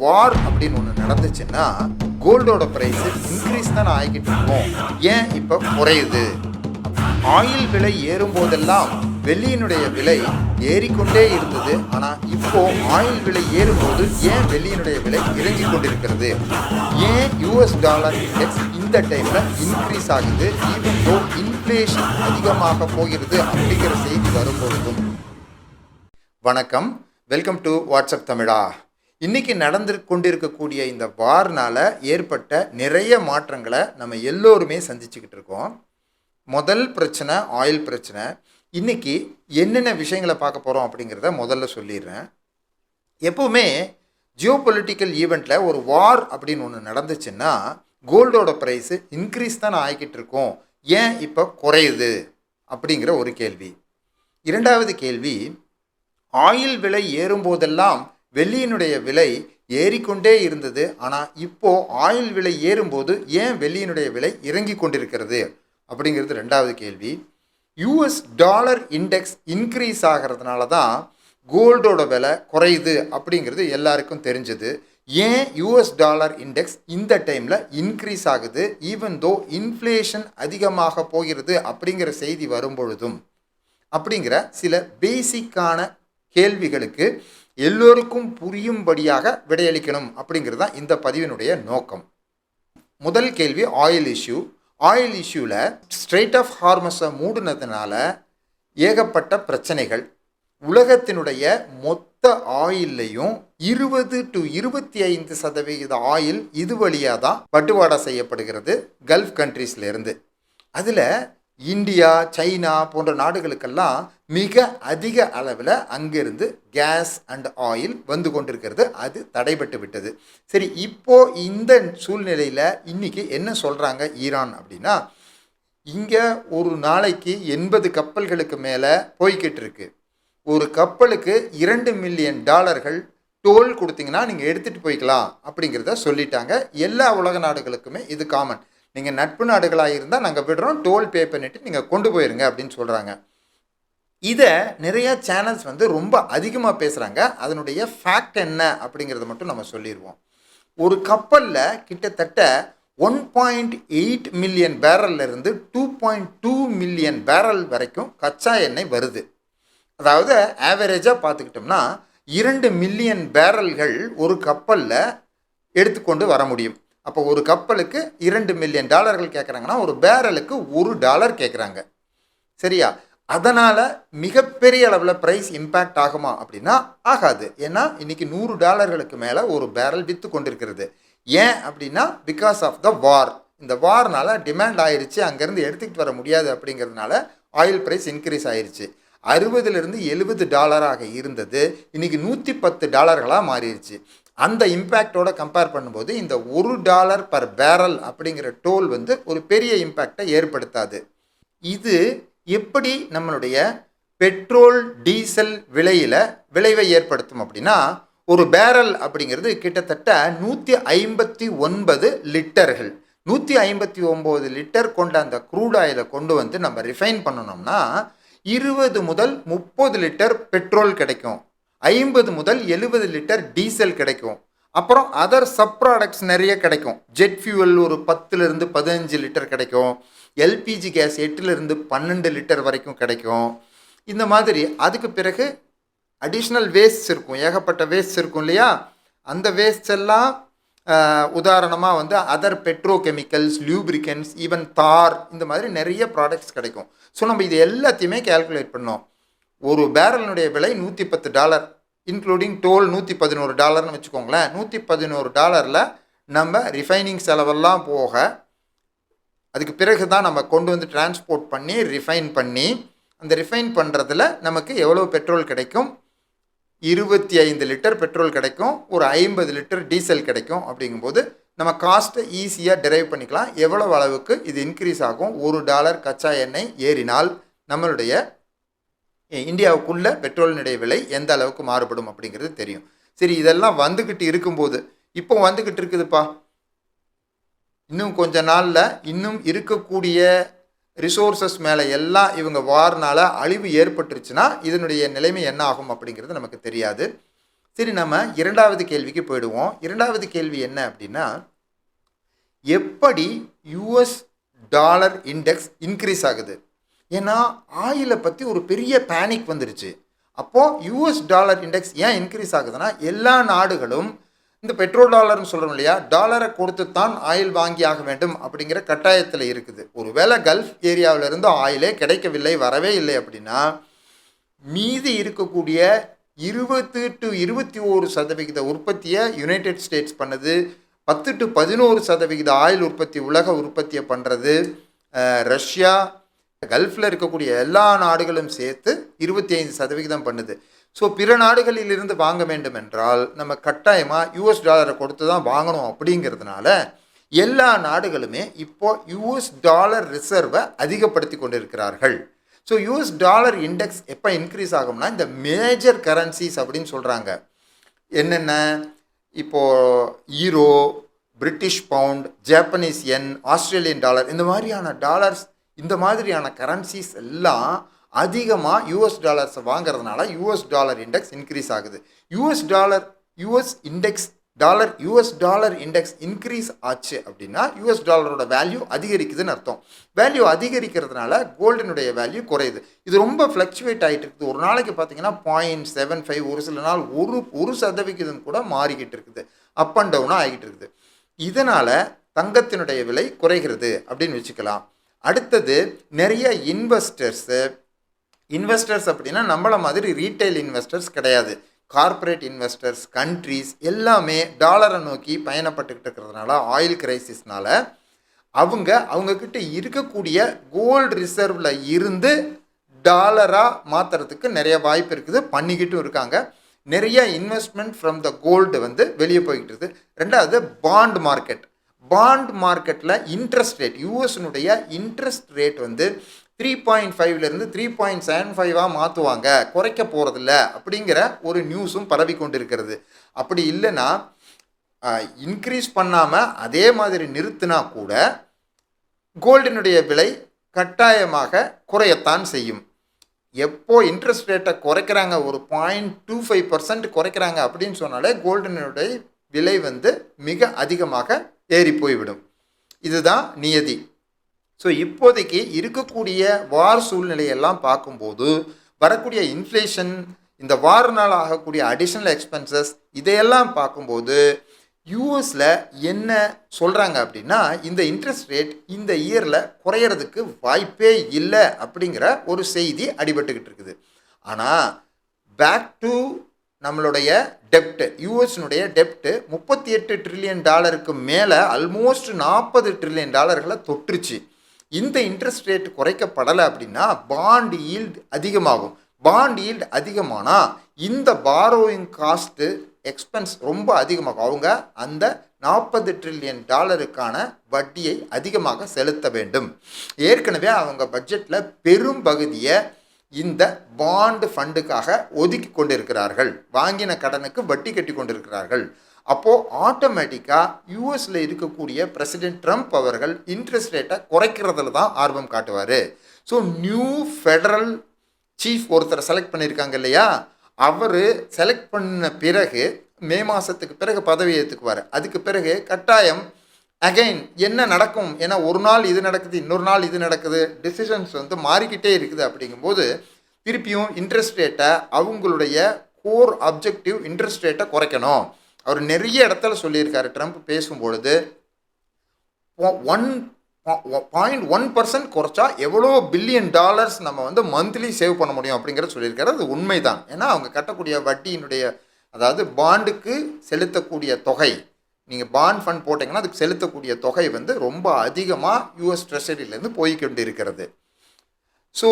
வார் அப்படின்னு ஒன்று நடந்துச்சுன்னா கோல்டோட ப்ரைஸ் இன்க்ரீஸ் தான் ஆகிக்கிட்டு இருக்கும். ஏன் இப்போ குறையுது? ஆயில் விலை ஏறும் போதெல்லாம் வெள்ளியினுடைய விலை ஏறிக்கொண்டே இருந்தது. ஆனால் இப்போ ஆயில் விலை ஏறும்போது ஏன் வெள்ளியினுடைய விலை இறங்கி கொண்டிருக்கிறது? ஏன் யூஎஸ் டாலர் இண்டெக்ஸ் இந்த டைமில் இன்க்ரீஸ் ஆகுது ஈவன் தோ இன்ஃப்ளேஷன் அதிகமாக போகிறது அப்படிங்கிற செய்தி வரும்பொழுதும்? வணக்கம், வெல்கம் டு வாட்ஸ்அப் தமிழா. இன்றைக்கி நடந்து கொண்டிருக்கக்கூடிய இந்த வார்னால் ஏற்பட்ட நிறைய மாற்றங்களை நம்ம எல்லோருமே சந்திச்சுக்கிட்டு இருக்கோம். முதல் பிரச்சனை ஆயில் பிரச்சனை. இன்றைக்கி என்னென்ன விஷயங்களை பார்க்க போகிறோம் அப்படிங்கிறத முதல்ல சொல்லிடுறேன். எப்போவுமே ஜியோபொலிட்டிக்கல் ஈவெண்ட்டில் ஒரு வார் அப்படின்னு ஒன்று நடந்துச்சுன்னா கோல்டோட ப்ரைஸு இன்க்ரீஸ் தான் ஆகிக்கிட்டு இருக்கும். ஏன் இப்போ குறையுது அப்படிங்கிற ஒரு கேள்வி. இரண்டாவது கேள்வி, ஆயில் விலை ஏறும்போதெல்லாம் வெள்ளியினுடைய விலை ஏறிக்கொண்டே இருந்தது. ஆனால் இப்போது ஆயில் விலை ஏறும்போது ஏன் வெள்ளியினுடைய விலை இறங்கி கொண்டிருக்கிறது அப்படிங்கிறது ரெண்டாவது கேள்வி. யூஎஸ் டாலர் இண்டெக்ஸ் இன்க்ரீஸ் ஆகிறதுனால தான் கோல்டோட விலை குறையுது அப்படிங்கிறது எல்லாருக்கும் தெரிஞ்சது. ஏன் யூஎஸ் டாலர் இண்டெக்ஸ் இந்த டைமில் இன்க்ரீஸ் ஆகுது ஈவன் தோ இன்ஃப்ளேஷன் அதிகமாக போகிறது அப்படிங்கிற செய்தி வரும்பொழுதும் அப்படிங்கிற சில பேசிக்கான கேள்விகளுக்கு எல்லோருக்கும் புரியும்படியாக விடையளிக்கணும் அப்படிங்கிறது தான் இந்த பதிவினுடைய நோக்கம். முதல் கேள்வி ஆயில் இஷ்யூ. ஆயில் இஷ்யூவில் ஸ்ட்ரெய்ட் ஆஃப் ஹார்மஸை மூடினதுனால ஏகப்பட்ட பிரச்சனைகள். உலகத்தினுடைய மொத்த ஆயில்லையும் 20 to 25% ஆயில் இது வழியாக தான் பட்டுவாடா செய்யப்படுகிறது கல்ஃப் கண்ட்ரீஸ்லேருந்து. அதில் இந்தியா, சைனா போன்ற நாடுகளுக்கெல்லாம் மிக அதிக அளவில் அங்கிருந்து கேஸ் அண்ட் ஆயில் வந்து கொண்டிருக்கிறது. அது தடைபட்டு விட்டது. சரி, இப்போது இந்த சூழ்நிலையில் இன்றைக்கி என்ன சொல்கிறாங்க ஈரான் அப்படின்னா, இங்கே ஒரு நாளைக்கு 80 கப்பல்களுக்கு மேலே போய்கிட்டு இருக்கு. ஒரு கப்பலுக்கு $2 மில்லியன் டோல் கொடுத்தீங்கன்னா நீங்கள் எடுத்துகிட்டு போய்க்கலாம் அப்படிங்கிறத சொல்லிட்டாங்க. எல்லா உலக நாடுகளுக்குமே இது காமன். நீங்கள் நட்பு நாடுகளாக இருந்தால் நாங்கள் விடுறோம், டோல் பே பண்ணிவிட்டு நீங்கள் கொண்டு போயிருங்க அப்படின்னு சொல்கிறாங்க. இதை நிறையா சேனல்ஸ் ரொம்ப அதிகமாக பேசுகிறாங்க. அதனுடைய ஃபேக்ட் என்ன அப்படிங்கிறத மட்டும் நம்ம சொல்லிடுவோம். ஒரு கப்பலில் கிட்டத்தட்ட 1.8 மில்லியன் பேரல்லிருந்து 2.2 மில்லியன் பேரல் வரைக்கும் கச்சா எண்ணெய் வருது. அதாவது ஆவரேஜாக பார்த்துக்கிட்டோம்னா 2 மில்லியன் பேரல்கள் ஒரு கப்பலில் எடுத்துக்கொண்டு வர முடியும். அப்போ ஒரு கப்பலுக்கு $2 மில்லியன் கேட்குறாங்கன்னா ஒரு பேரலுக்கு $1 கேட்குறாங்க. சரியா? அதனால் மிகப்பெரிய அளவில் ப்ரைஸ் இம்பேக்ட் ஆகுமா அப்படின்னா ஆகாது. ஏன்னா இன்றைக்கி $100 மேலே ஒரு பேரல் விற்று கொண்டிருக்கிறது. ஏன் அப்படின்னா பிகாஸ் ஆஃப் த வார். இந்த வார்னால் டிமாண்ட் ஆயிடுச்சு, அங்கேருந்து எடுத்துக்கிட்டு வர முடியாது அப்படிங்கிறதுனால ஆயில் ப்ரைஸ் இன்க்ரீஸ் ஆயிடுச்சு. $60-70 இருந்தது, இன்றைக்கி $110 மாறிடுச்சு. அந்த இம்பேக்டோட கம்பேர் பண்ணும்போது இந்த $1 பர் பேரல் அப்படிங்கிற டோல் ஒரு பெரிய இம்பேக்டை ஏற்படுத்தாது. இது எப்படி நம்மளுடைய பெட்ரோல் டீசல் விளைவை ஏற்படுத்தும் அப்படின்னா, ஒரு பேரல் அப்படிங்கிறது கிட்டத்தட்ட 159 லிட்டர்கள். 159 லிட்டர் கொண்ட அந்த க்ரூட் ஆயிலை கொண்டு நம்ம ரிஃபைன் பண்ணணும்னா 20 முதல் 30 லிட்டர் பெட்ரோல் கிடைக்கும், 50 முதல் 70 லிட்டர் டீசல் கிடைக்கும். அப்புறம் அதர் சப் ப்ராடக்ட்ஸ் நிறைய கிடைக்கும். ஜெட் ஃபியூவல் ஒரு 10லிருந்து 15 லிட்டர் கிடைக்கும். எல்பிஜி கேஸ் 8லிருந்து 12 லிட்டர் வரைக்கும் கிடைக்கும். இந்த மாதிரி அதுக்கு பிறகு அடிஷ்னல் வேஸ்ட்ஸ் இருக்கும், ஏகப்பட்ட வேஸ்ட்ஸ் இருக்கும் இல்லையா? அந்த வேஸ்ட்ஸ் எல்லாம் உதாரணமாக அதர் பெட்ரோகெமிக்கல்ஸ், லியூப்ரிகன்ஸ், ஈவன் தார், இந்த மாதிரி நிறைய ப்ராடக்ட்ஸ் கிடைக்கும். ஸோ நம்ம இது எல்லாத்தையுமே கேல்குலேட் பண்ணோம். ஒரு பேரலினுடைய விலை $110, இன்க்ளூடிங் டோல் $111 வச்சுக்கோங்களேன். $111 நம்ம ரிஃபைனிங் செலவெல்லாம் போக அதுக்கு பிறகு தான் நம்ம கொண்டு டிரான்ஸ்போர்ட் பண்ணி ரிஃபைன் பண்ணி அந்த ரிஃபைன் பண்ணுறதுல நமக்கு எவ்வளோ பெட்ரோல் கிடைக்கும்? 25 லிட்டர் பெட்ரோல் கிடைக்கும், ஒரு 50 லிட்டர் டீசல் கிடைக்கும். அப்படிங்கும்போது நம்ம காஸ்ட்டை ஈஸியாக டிரைவ் பண்ணிக்கலாம். எவ்வளோ அளவுக்கு இது இன்க்ரீஸ் ஆகும்? $1 கச்சா எண்ணெய் ஏறினால் நம்மளுடைய இந்தியாவுக்குள்ள பெட்ரோலினுடைய விலை எந்த அளவுக்கு மாறுபடும் அப்படிங்கிறது தெரியும். சரி, இதெல்லாம் வந்துக்கிட்டு இருக்கும்போது இப்போ வந்துக்கிட்டு இருக்குதுப்பா, இன்னும் கொஞ்ச நாளில் இன்னும் இருக்கக்கூடிய ரிசோர்ஸஸ் மேலே எல்லாம் இவங்க வார்னால் அழிவு ஏற்பட்டுருச்சுன்னா இதனுடைய நிலைமை என்ன ஆகும் அப்படிங்கிறது நமக்கு தெரியாது. சரி, நம்ம இரண்டாவது கேள்விக்கு போயிடுவோம். இரண்டாவது கேள்வி என்ன அப்படின்னா, எப்படி யூஎஸ் டாலர் இண்டெக்ஸ் இன்க்ரீஸ் ஆகுது? ஏன்னா ஆயிலை பற்றி ஒரு பெரிய பேனிக் வந்துருச்சு. அப்போது யூஎஸ் டாலர் இண்டெக்ஸ் ஏன் இன்க்ரீஸ் ஆகுதுன்னா, எல்லா நாடுகளும் இந்த பெட்ரோல் டாலர்னு சொல்கிறோம் இல்லையா, டாலரை கொடுத்து தான் ஆயில் வாங்கி ஆக வேண்டும் அப்படிங்கிற கட்டாயத்தில் இருக்குது. ஒருவேளை கல்ஃப் ஏரியாவிலிருந்து ஆயிலே கிடைக்கவில்லை, வரவே இல்லை அப்படின்னா, மீதி இருக்கக்கூடிய 20 to 21% உற்பத்தியை யுனைடெட் ஸ்டேட்ஸ் பண்ணுது. 10 to 11% ஆயில் உற்பத்தி உலக உற்பத்தியை பண்ணுறது ரஷ்யா. கல்ஃபில் இருக்கக்கூடிய எல்லா நாடுகளும் சேர்த்து 25% பண்ணுது. ஸோ பிற நாடுகளிலிருந்து வாங்க வேண்டும் என்றால் நம்ம கட்டாயமாக யூஎஸ் டாலரை கொடுத்து தான் வாங்கணும். அப்படிங்கிறதுனால எல்லா நாடுகளுமே இப்போ யூஎஸ் டாலர் ரிசர்வை அதிகப்படுத்தி கொண்டிருக்கிறார்கள். ஸோ யூஎஸ் டாலர் இண்டெக்ஸ் எப்போ இன்க்ரீஸ் ஆகும்னா, இந்த மேஜர் கரன்சிஸ் அப்படின்னு சொல்கிறாங்க. என்னென்ன? இப்போது euro, British pound, Japanese yen, Australian dollar, இந்த மாதிரியான டாலர்ஸ், இந்த மாதிரியான கரன்சிஸ் எல்லாம் அதிகமாக யூஎஸ் டாலர்ஸை வாங்கிறதுனால யூஎஸ் டாலர் இண்டெக்ஸ் இன்க்ரீஸ் ஆகுது. யூஎஸ் டாலர் இண்டெக்ஸ் இன்க்ரீஸ் ஆச்சு அப்படின்னா யூஎஸ் டாலரோட வேல்யூ அதிகரிக்குதுன்னு அர்த்தம். வேல்யூ அதிகரிக்கிறதுனால கோல்டினுடைய வேல்யூ குறையுது. இது ரொம்ப ஃப்ளக்சுவேட் ஆகிட்டு இருக்குது. ஒரு நாளைக்கு பார்த்தீங்கன்னா 0.75, ஒரு சில நாள் 1% கூட மாறிக்கிட்டு இருக்குது, அப் அண்ட் டவுனாக ஆகிட்டு இருக்குது. இதனால் தங்கத்தினுடைய விலை குறைகிறது அப்படின்னு வச்சுக்கலாம். அடுத்தது, நிறைய இன்வெஸ்டர்ஸ் அப்படின்னா நம்மள மாதிரி ரீட்டைல் இன்வெஸ்டர்ஸ் கிடையாது. கார்ப்பரேட் இன்வெஸ்டர்ஸ், கண்ட்ரீஸ் எல்லாமே டாலரை நோக்கி பயணப்பட்டுக்கிட்டு இருக்கிறதுனால, ஆயில் கிரைசிஸ்னால அவங்கக்கிட்ட இருக்கக்கூடிய கோல்டு ரிசர்வில் இருந்து டாலராக மாற்றுறதுக்கு நிறைய வாய்ப்பு இருக்குது, பண்ணிக்கிட்டும் இருக்காங்க. நிறைய இன்வெஸ்ட்மெண்ட் ஃப்ரம் த கோல்டு வெளியே போய்கிட்டு இருக்குது. ரெண்டாவது, பாண்ட் மார்க்கெட்டில் இன்ட்ரெஸ்ட் ரேட், யூஎஸ்னுடைய இன்ட்ரெஸ்ட் ரேட் 3.5லேருந்து 3.75 மாற்றுவாங்க, குறைக்க போகிறதில்ல அப்படிங்கிற ஒரு நியூஸும் பரவி கொண்டு இருக்கிறது. அப்படி இல்லைன்னா இன்க்ரீஸ் பண்ணாமல் அதே மாதிரி நிறுத்தினா கூட கோல்டினுடைய விலை கட்டாயமாக குறையத்தான் செய்யும். எப்போ இன்ட்ரெஸ்ட் ரேட்டை குறைக்கிறாங்க, ஒரு 0.25% குறைக்கிறாங்க அப்படின்னு சொன்னாலே கோல்டினுடைய விலை மிக அதிகமாக ஏறி போய்விடும். இதுதான் நியதி. ஸோ இப்போதைக்கு இருக்கக்கூடிய வார் சூழ்நிலையெல்லாம் பார்க்கும்போது வரக்கூடிய இன்ஃப்ளேஷன், இந்த வார்னால் ஆகக்கூடிய அடிஷ்னல் எக்ஸ்பென்சஸ், இதையெல்லாம் பார்க்கும்போது யூஎஸில் என்ன சொல்கிறாங்க அப்படின்னா, இந்த இன்ட்ரெஸ்ட் ரேட் இந்த இயரில் குறையிறதுக்கு வாய்ப்பே இல்லை அப்படிங்கிற ஒரு செய்தி அடிபட்டுக்கிட்டு இருக்குது. ஆனால் பேக் டு நம்மளுடைய டெப்ட், யூஎஸ்னுடைய டெப்ட்டு 38 ட்ரில்லியன் டாலருக்கு மேலே ஆல்மோஸ்ட் 40 ட்ரில்லியன் டாலர்களை தொற்றுச்சு. இந்த இன்ட்ரெஸ்ட் ரேட் குறைக்கப்படலை அப்படின்னா பாண்ட் ஈல்டு அதிகமாகும். பாண்ட் ஈல்டு அதிகமானால் இந்த பாரோயிங் காஸ்ட்டு எக்ஸ்பென்ஸ் ரொம்ப அதிகமாகும். அவங்க அந்த 40 ட்ரில்லியன் டாலருக்கான வட்டியை அதிகமாக செலுத்த வேண்டும். ஏற்கனவே அவங்க பட்ஜெட்டில் பெரும் பகுதியை இந்த பாண்டு ஃபண்டுக்காக ஒதுக்கி கொண்டிருக்கிறார்கள், வாங்கின கடனுக்கு வட்டி கட்டி கொண்டிருக்கிறார்கள். அப்போது ஆட்டோமேட்டிக்காக யூஎஸில் இருக்கக்கூடிய பிரசிடென்ட் ட்ரம்ப் அவர்கள் இன்ட்ரெஸ்ட் ரேட்டை குறைக்கிறதுல தான் ஆர்வம் காட்டுவார். ஸோ நியூ ஃபெடரல் சீஃப் ஒருத்தரை செலக்ட் பண்ணியிருக்காங்க இல்லையா, அவர் செலக்ட் பண்ண பிறகு மே மாதத்துக்கு பிறகு பதவி ஏற்றுக்குவார். அதுக்கு பிறகு கட்டாயம் அகைன் என்ன நடக்கும், ஏன்னா ஒரு நாள் இது நடக்குது, இன்னொரு நாள் இது நடக்குது, டிசிஷன்ஸ் மாறிக்கிட்டே இருக்குது. அப்படிங்கும்போது திருப்பியும் இன்ட்ரெஸ்ட் ரேட்டை, அவங்களுடைய கோர் அப்ஜெக்டிவ் இன்ட்ரெஸ்ட் ரேட்டை குறைக்கணும். அவர் நிறைய இடத்துல சொல்லியிருக்காரு. ட்ரம்ப் பேசும்பொழுது 0.1% குறைச்சா எவ்வளோ பில்லியன் டாலர்ஸ் நம்ம மந்த்லி சேவ் பண்ண முடியும் அப்படிங்கிறத சொல்லியிருக்காரு. அது உண்மைதான். ஏன்னா அவங்க கட்டக்கூடிய வட்டியினுடைய, அதாவது பாண்டுக்கு செலுத்தக்கூடிய தொகை, நீங்கள் பாண்ட் ஃபண்ட் போட்டிங்கன்னா அதுக்கு செலுத்தக்கூடிய தொகை ரொம்ப அதிகமாக யூஎஸ் ட்ரெஷரியிலேருந்து போய்கொண்டு இருக்கிறது. ஸோ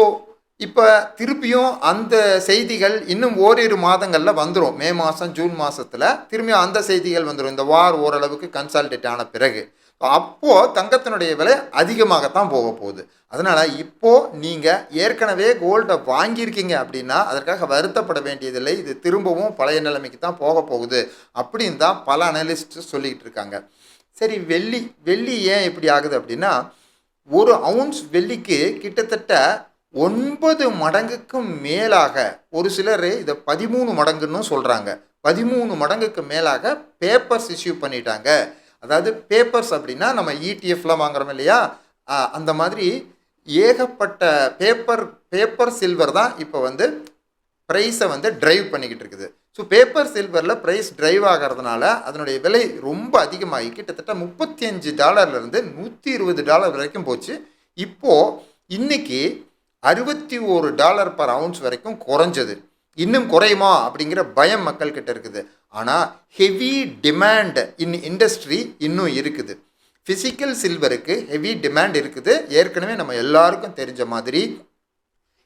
இப்போ திருப்பியும் அந்த செய்திகள் இன்னும் ஓரிரு மாதங்களில் வந்துடும். மே மாதம், ஜூன் மாதத்தில் திரும்பியும் அந்த செய்திகள் வந்துடும். இந்த வார் ஓரளவுக்கு கன்சால்டேட் ஆன பிறகு அப்போது தங்கத்தினுடைய விலை அதிகமாகத்தான் போக போகுது. அதனால் இப்போது நீங்கள் ஏற்கனவே கோல்டை வாங்கியிருக்கீங்க அப்படின்னா அதற்காக வருத்தப்பட வேண்டியதில்லை. இது திரும்பவும் பழைய நிலைமைக்கு தான் போக போகுது அப்படின்னு தான் பல அனலிஸ்ட் சொல்லிக்கிட்டு இருக்காங்க. சரி, வெள்ளி ஏன் இப்படி ஆகுது அப்படின்னா, ஒரு அவுன்ஸ் வெள்ளிக்கு கிட்டத்தட்ட 9 மடங்குக்கும் மேலாக, ஒரு சிலர் இதை 13 மடங்குன்னு சொல்கிறாங்க, 13 மடங்குக்கு மேலாக பேப்பர்ஸ் இஷ்யூ பண்ணிட்டாங்க. அதாவது பேப்பர்ஸ் அப்படின்னா நம்ம இடிஎஃப்லாம் வாங்குறோம் இல்லையா, அந்த மாதிரி ஏகப்பட்ட பேப்பர் சில்வர் தான் இப்போ வந்து ப்ரைஸை வந்து ட்ரைவ் பண்ணிக்கிட்டு இருக்குது. ஸோ பேப்பர் சில்வரில் ப்ரைஸ் ட்ரைவ் ஆகிறதுனால அதனுடைய விலை ரொம்ப அதிகமாகி கிட்டத்தட்ட $35 $120 வரைக்கும் போச்சு. இப்போது இன்னைக்கு $61 per ounce வரைக்கும் குறைஞ்சது. இன்னும் குறையுமா அப்படிங்கிற பயம் மக்கள்கிட்ட இருக்குது. ஆனால் ஹெவி டிமாண்ட் இண்டஸ்ட்ரி இன்னும் இருக்குது. ஃபிசிக்கல் சில்வருக்கு ஹெவி டிமாண்ட் இருக்குது. ஏற்கனவே நம்ம எல்லாருக்கும் தெரிஞ்ச மாதிரி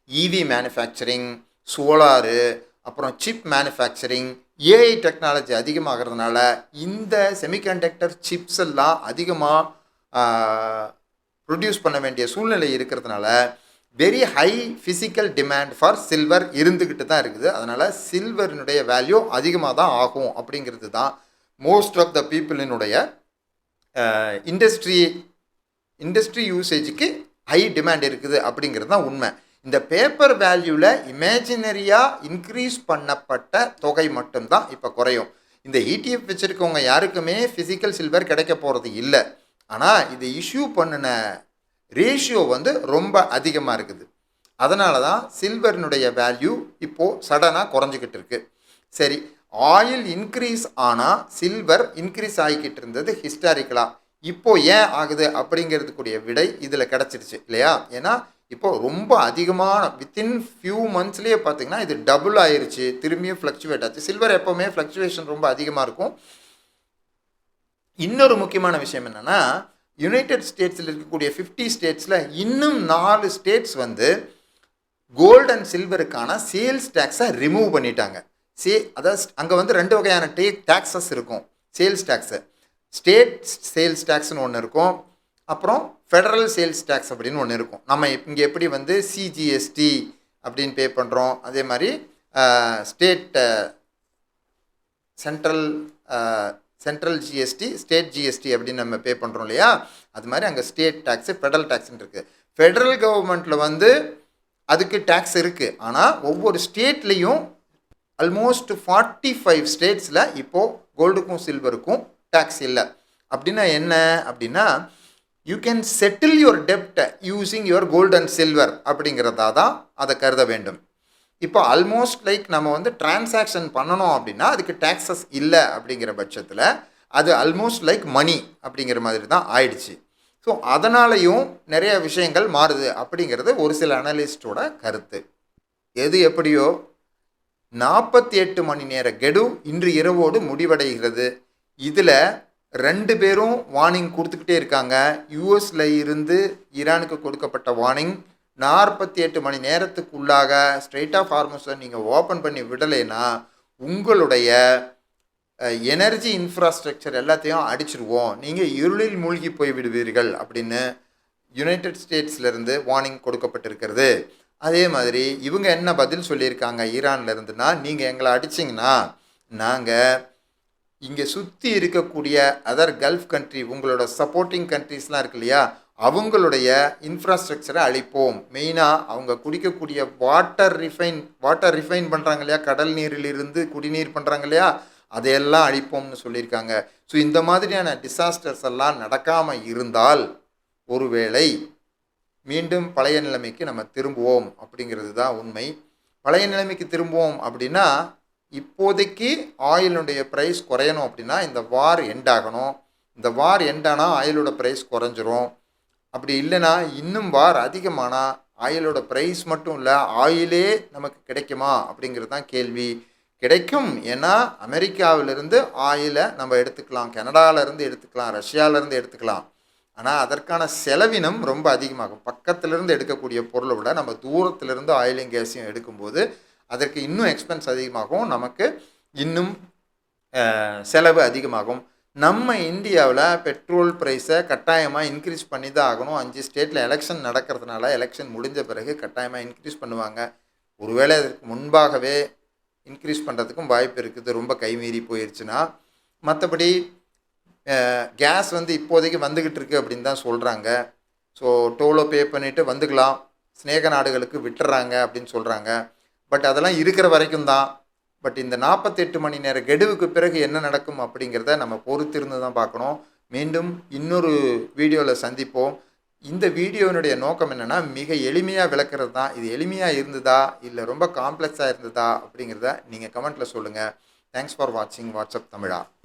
இவி மேனுஃபேக்சரிங், சோலாரு, அப்புறம் சிப் மேனுஃபேக்சரிங், ஏஐ டெக்னாலஜி அதிகமாகிறதுனால இந்த செமிகண்டக்டர் சிப்ஸ் எல்லாம் அதிகமாக ப்ரொடியூஸ் பண்ண வேண்டிய சூழ்நிலை இருக்கிறதுனால very high physical demand for silver இருந்துக்கிட்டு தான் இருக்குது. அதனால் சில்வரினுடைய வேல்யூ அதிகமாக தான் ஆகும் அப்படிங்கிறது தான் மோஸ்ட் ஆஃப் த பீப்புளினுடைய இண்டஸ்ட்ரி யூசேஜுக்கு ஹை டிமாண்ட் இருக்குது அப்படிங்கிறது தான் உண்மை. இந்த பேப்பர் வேல்யூவில் இமேஜினரியாக இன்க்ரீஸ் பண்ணப்பட்ட தொகை மட்டும்தான் இப்போ குறையும். இந்த இடிஎஃப் வச்சுருக்கவங்க யாருக்குமே ஃபிசிக்கல் சில்வர் கிடைக்க போகிறது இல்லை. ஆனால் இது இஷ்யூ பண்ணின ரேஷியோ வந்து ரொம்ப அதிகமாக இருக்குது. அதனால தான் சில்வரினுடைய வேல்யூ இப்போது சடனாக குறைஞ்சிக்கிட்டு இருக்குது. சரி, ஆயில் இன்க்ரீஸ் ஆனால் சில்வர் இன்க்ரீஸ் ஆகிக்கிட்டு இருந்தது ஹிஸ்டாரிக்கலாக. இப்போது ஏன் ஆகுது அப்படிங்கிறதுக்குரிய விடை இதில் கிடச்சிருச்சு இல்லையா? ஏன்னா இப்போது ரொம்ப அதிகமான வித்தின் ஃபியூ மந்த்ஸ்லேயே பார்த்திங்கன்னா இது டபுள் ஆயிடுச்சு, திரும்பியும் ஃப்ளக்சுவேட் ஆச்சு. சில்வர் எப்போவுமே ஃப்ளக்சுவேஷன் ரொம்ப அதிகமாக இருக்கும். இன்னொரு முக்கியமான விஷயம் என்னென்னா, யுனைடெட் ஸ்டேட்ஸில் இருக்கக்கூடிய 50 ஸ்டேட்ஸில் இன்னும் 4 ஸ்டேட்ஸ் வந்து கோல்டு அண்ட் சில்வருக்கான சேல்ஸ் டேக்ஸை ரிமூவ் பண்ணிட்டாங்க. அதாவது அங்கே வந்து 2 வகையான டேக்ஸஸ் இருக்கும். சேல்ஸ் டேக்ஸு, ஸ்டேட் சேல்ஸ் டேக்ஸ்னு ஒன்று இருக்கும், அப்புறம் ஃபெடரல் சேல்ஸ் டேக்ஸ் அப்படின்னு ஒன்று இருக்கும். நம்ம இங்கே எப்படி வந்து சிஜிஎஸ்டி அப்படின்னு பே பண்ணுறோம், அதே மாதிரி state central GST, state GST அப்படின்னு நம்ம பே பண்ணுறோம் இல்லையா? அது மாதிரி அங்கே ஸ்டேட் டேக்ஸு, ஃபெடரல் டேக்ஸ்ன்னு இருக்குது. ஃபெடரல் கவர்மெண்ட்டில் வந்து அதுக்கு டேக்ஸ் இருக்குது. ஆனால் ஒவ்வொரு ஸ்டேட்லேயும் ஆல்மோஸ்ட் 45 ஸ்டேட்ஸில் இப்போது கோல்டுக்கும் சில்வருக்கும் டேக்ஸ் இல்லை. அப்படின்னா என்ன அப்படின்னா, யூ கேன் செட்டில் யுவர் டெப்ட் using your gold and silver அப்படிங்கிறதா தான் அதை கருத வேண்டும். இப்போ ஆல்மோஸ்ட் லைக் நம்ம வந்து டிரான்சாக்ஷன் பண்ணணும் அப்படின்னா அதுக்கு டேக்ஸஸ் இல்லை அப்படிங்கிற பட்சத்தில் அது ஆல்மோஸ்ட் லைக் மணி அப்படிங்கிற மாதிரி தான் ஆயிடுச்சு. ஸோ அதனாலையும் நிறைய விஷயங்கள் மாறுது அப்படிங்கிறது ஒரு சில அனலிஸ்டோட கருத்து. எது எப்படியோ 48 மணி நேர கெடு இன்று இரவோடு முடிவடைகிறது. இதில் 2 பேரும் வார்னிங் கொடுத்துக்கிட்டே இருக்காங்க. யூஎஸில் இருந்து ஈரானுக்கு கொடுக்கப்பட்ட வார்னிங் 48 மணி நேரத்துக்குள்ளாக ஸ்ட்ரெயிட் ஆஃப் ஹார்மஸை நீங்கள் ஓப்பன் பண்ணி விடலைன்னா உங்களுடைய எனர்ஜி இன்ஃப்ராஸ்ட்ரக்சர் எல்லாத்தையும் அடிச்சிருவோம், நீங்கள் இருளில் மூழ்கி போய் விடுவீர்கள் அப்படின்னு யுனைடெட் ஸ்டேட்ஸ்லேருந்து வார்னிங் கொடுக்கப்பட்டிருக்கிறது. அதே மாதிரி இவங்க என்ன பதில் சொல்லியிருக்காங்க ஈரான்லேருந்துன்னா, நீங்கள் எங்களை அடிச்சிங்கன்னா நாங்கள் இங்கே சுற்றி இருக்கக்கூடிய அதர் கல்ஃப் கண்ட்ரி, உங்களோட சப்போர்ட்டிங் கண்ட்ரிஸ்லாம் இருக்கு இல்லையா, அவங்களுடைய இன்ஃப்ராஸ்ட்ரக்சரை அழிப்போம். மெயினாக அவங்க குடிக்கக்கூடிய வாட்டர் ரிஃபைன் பண்ணுறாங்க இல்லையா, கடல் நீரிலிருந்து குடிநீர் பண்ணுறாங்க இல்லையா, அதையெல்லாம் அழிப்போம்னு சொல்லியிருக்காங்க. ஸோ இந்த மாதிரியான டிசாஸ்டர்ஸ் எல்லாம் நடக்காமல் இருந்தால் ஒருவேளை மீண்டும் பழைய நிலைமைக்கு நம்ம திரும்புவோம் அப்படிங்கிறது தான் உண்மை. பழைய நிலைமைக்கு திரும்புவோம் அப்படின்னா இப்போதைக்கு ஆயிலுடைய ப்ரைஸ் குறையணும் அப்படின்னா இந்த வார் எண்ட் ஆகணும். இந்த வார் எண்ட் ஆனால் ஆயிலோட ப்ரைஸ் குறைஞ்சிரும். அப்படி இல்லைன்னா இன்னும் வார் அதிகமானால் ஆயிலோட ப்ரைஸ் மட்டும் இல்லை, ஆயிலே நமக்கு கிடைக்குமா அப்படிங்கிறது தான் கேள்வி. கிடைக்கும், ஏன்னா அமெரிக்காவிலிருந்து ஆயிலை நம்ம எடுத்துக்கலாம், கனடாவிலேருந்து எடுத்துக்கலாம், ரஷ்யாவிலேருந்து எடுத்துக்கலாம். ஆனால் அதற்கான செலவினம் ரொம்ப அதிகமாகும். பக்கத்திலிருந்து எடுக்கக்கூடிய பொருளை விட நம்ம தூரத்திலிருந்து ஆயிலையும் கேஸையும் எடுக்கும்போது அதற்கு இன்னும் எக்ஸ்பென்ஸ் அதிகமாகும், நமக்கு இன்னும் செலவு அதிகமாகும். நம்ம இந்தியாவில் பெட்ரோல் ப்ரைஸை கட்டாயமாக இன்க்ரீஸ் பண்ணி தான் ஆகணும். 5 ஸ்டேட்டில் எலெக்ஷன் நடக்கிறதுனால எலெக்ஷன் முடிஞ்ச பிறகு கட்டாயமாக இன்க்ரீஸ் பண்ணுவாங்க. ஒருவேளை அதற்கு முன்பாகவே இன்க்ரீஸ் பண்ணுறதுக்கும் வாய்ப்பு இருக்குது, ரொம்ப கைமீறி போயிடுச்சுன்னா. மற்றபடி கேஸ் வந்து இப்போதைக்கு வந்துக்கிட்டு இருக்குது அப்படின்னு தான் சொல்கிறாங்க. ஸோ டோலோ பே பண்ணிவிட்டு வந்துக்கலாம், ஸ்நேக நாடுகளுக்கு விட்டுறாங்க அப்படின்னு சொல்கிறாங்க. பட் அதெல்லாம் இருக்கிற வரைக்கும் தான். பட் இந்த 48 மணி நேர கெடுவுக்கு பிறகு என்ன நடக்கும் அப்படிங்கிறத நம்ம பொறுத்திருந்து தான் பார்க்கணும். மீண்டும் இன்னொரு வீடியோவில் சந்திப்போம். இந்த வீடியோனுடைய நோக்கம் என்னென்னா, மிக எளிமையாக விளக்குறது தான். இது எளிமையாக இருந்ததா இல்லை ரொம்ப காம்ப்ளெக்ஸாக இருந்ததா அப்படிங்கிறத நீங்கள் கமெண்ட்டில் சொல்லுங்கள். தேங்க்ஸ் ஃபார் வாட்சிங் வாட்ஸ்அப் தமிழா.